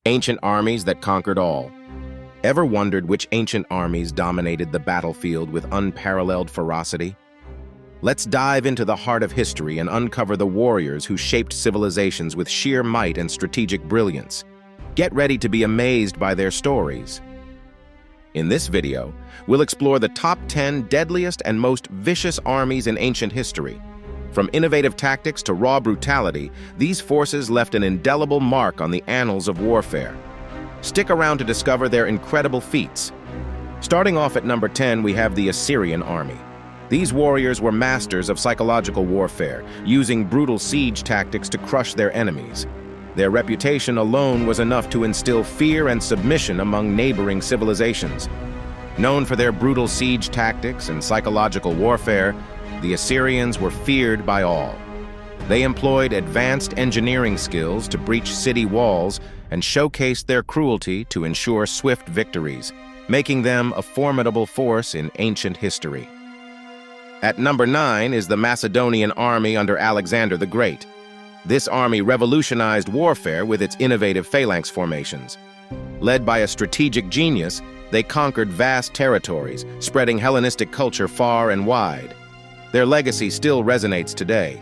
Ancient armies that conquered all. Ever wondered which ancient armies dominated the battlefield with unparalleled ferocity? Let's dive into the heart of history and uncover the warriors who shaped civilizations with sheer might and strategic brilliance. Get ready to be amazed by their stories. In this video, we'll explore the top 10 deadliest and most vicious armies in ancient history. From innovative tactics to raw brutality, these forces left an indelible mark on the annals of warfare. Stick around to discover their incredible feats. Starting off at number 10, we have the Assyrian army. These warriors were masters of psychological warfare, using brutal siege tactics to crush their enemies. Their reputation alone was enough to instill fear and submission among neighboring civilizations. Known for their brutal siege tactics and psychological warfare, the Assyrians were feared by all. They employed advanced engineering skills to breach city walls and showcased their cruelty to ensure swift victories, making them a formidable force in ancient history. At number 9 is the Macedonian army under Alexander the Great. This army revolutionized warfare with its innovative phalanx formations. Led by a strategic genius, they conquered vast territories, spreading Hellenistic culture far and wide. Their legacy still resonates today.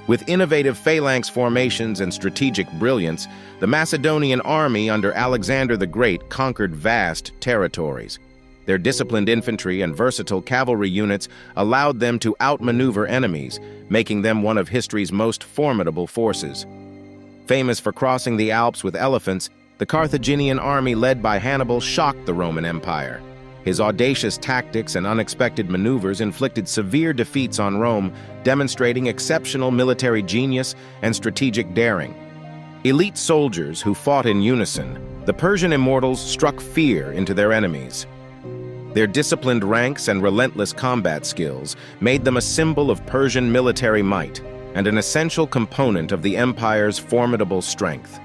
With innovative phalanx formations and strategic brilliance, the Macedonian army under Alexander the Great conquered vast territories. Their disciplined infantry and versatile cavalry units allowed them to outmaneuver enemies, making them one of history's most formidable forces. Famous for crossing the Alps with elephants, the Carthaginian army led by Hannibal shocked the Roman Empire. His audacious tactics and unexpected maneuvers inflicted severe defeats on Rome, demonstrating exceptional military genius and strategic daring. Elite soldiers who fought in unison, the Persian immortals struck fear into their enemies. Their disciplined ranks and relentless combat skills made them a symbol of Persian military might and an essential component of the empire's formidable strength.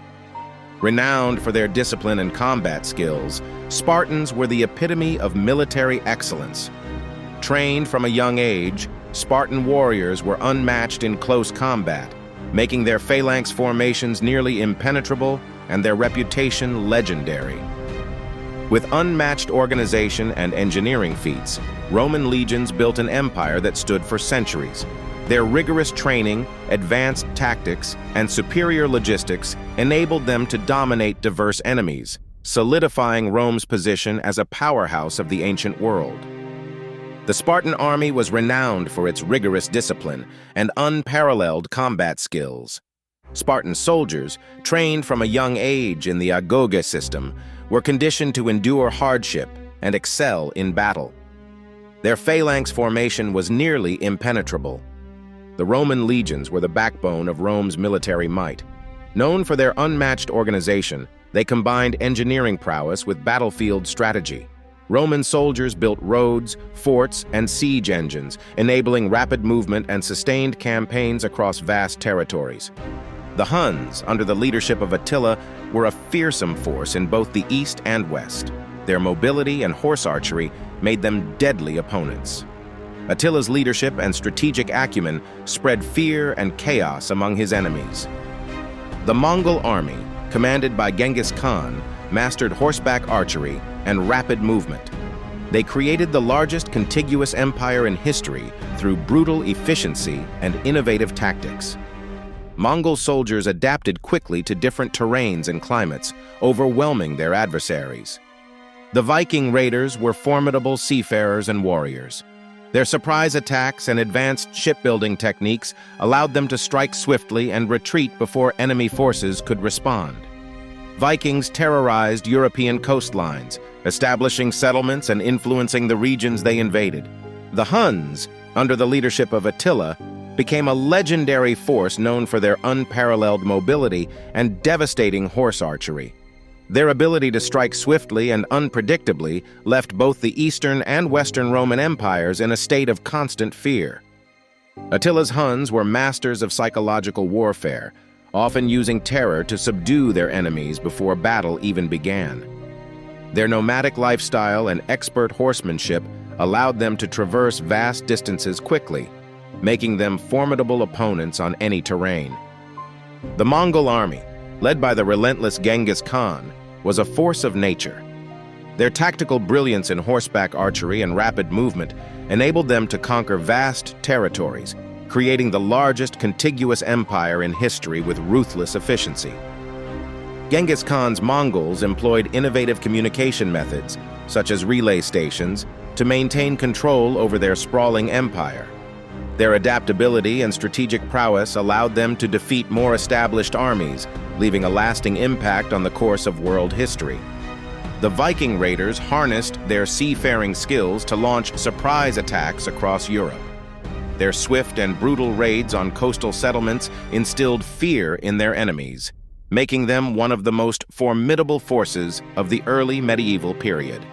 Renowned for their discipline and combat skills, Spartans were the epitome of military excellence. Trained from a young age, Spartan warriors were unmatched in close combat, making their phalanx formations nearly impenetrable and their reputation legendary. With unmatched organization and engineering feats, Roman legions built an empire that stood for centuries. Their rigorous training, advanced tactics, and superior logistics enabled them to dominate diverse enemies, solidifying Rome's position as a powerhouse of the ancient world. The Spartan army was renowned for its rigorous discipline and unparalleled combat skills. Spartan soldiers, trained from a young age in the agoge system, were conditioned to endure hardship and excel in battle. Their phalanx formation was nearly impenetrable. The Roman legions were the backbone of Rome's military might. Known for their unmatched organization, they combined engineering prowess with battlefield strategy. Roman soldiers built roads, forts, and siege engines, enabling rapid movement and sustained campaigns across vast territories. The Huns, under the leadership of Attila, were a fearsome force in both the east and west. Their mobility and horse archery made them deadly opponents. Attila's leadership and strategic acumen spread fear and chaos among his enemies. The Mongol army, commanded by Genghis Khan, mastered horseback archery and rapid movement. They created the largest contiguous empire in history through brutal efficiency and innovative tactics. Mongol soldiers adapted quickly to different terrains and climates, overwhelming their adversaries. The Viking raiders were formidable seafarers and warriors. Their surprise attacks and advanced shipbuilding techniques allowed them to strike swiftly and retreat before enemy forces could respond. Vikings terrorized European coastlines, establishing settlements and influencing the regions they invaded. The Huns, under the leadership of Attila, became a legendary force known for their unparalleled mobility and devastating horse archery. Their ability to strike swiftly and unpredictably left both the Eastern and Western Roman empires in a state of constant fear. Attila's Huns were masters of psychological warfare, often using terror to subdue their enemies before battle even began. Their nomadic lifestyle and expert horsemanship allowed them to traverse vast distances quickly, making them formidable opponents on any terrain. The Mongol army, led by the relentless Genghis Khan, was a force of nature. Their tactical brilliance in horseback archery and rapid movement enabled them to conquer vast territories, creating the largest contiguous empire in history with ruthless efficiency. Genghis Khan's Mongols employed innovative communication methods, such as relay stations, to maintain control over their sprawling empire. Their adaptability and strategic prowess allowed them to defeat more established armies, leaving a lasting impact on the course of world history. The Viking raiders harnessed their seafaring skills to launch surprise attacks across Europe. Their swift and brutal raids on coastal settlements instilled fear in their enemies, making them one of the most formidable forces of the early medieval period.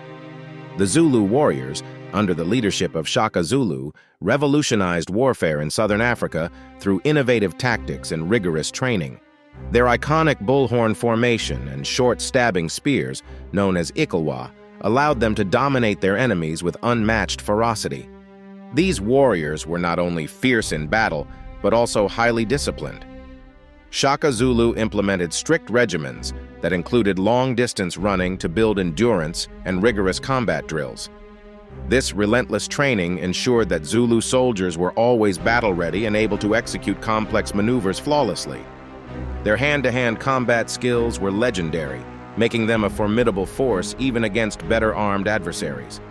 The Zulu warriors, under the leadership of Shaka Zulu, revolutionized warfare in southern Africa through innovative tactics and rigorous training. Their iconic bullhorn formation and short stabbing spears, known as Ikalwa, allowed them to dominate their enemies with unmatched ferocity. These warriors were not only fierce in battle, but also highly disciplined. Shaka Zulu implemented strict regimens that included long-distance running to build endurance and rigorous combat drills. This relentless training ensured that Zulu soldiers were always battle-ready and able to execute complex maneuvers flawlessly. Their hand-to-hand combat skills were legendary, making them a formidable force even against better-armed adversaries.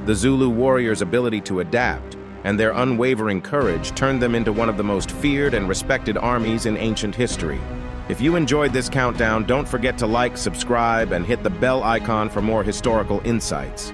The Zulu warriors' ability to adapt and their unwavering courage turned them into one of the most feared and respected armies in ancient history. If you enjoyed this countdown, don't forget to like, subscribe, and hit the bell icon for more historical insights.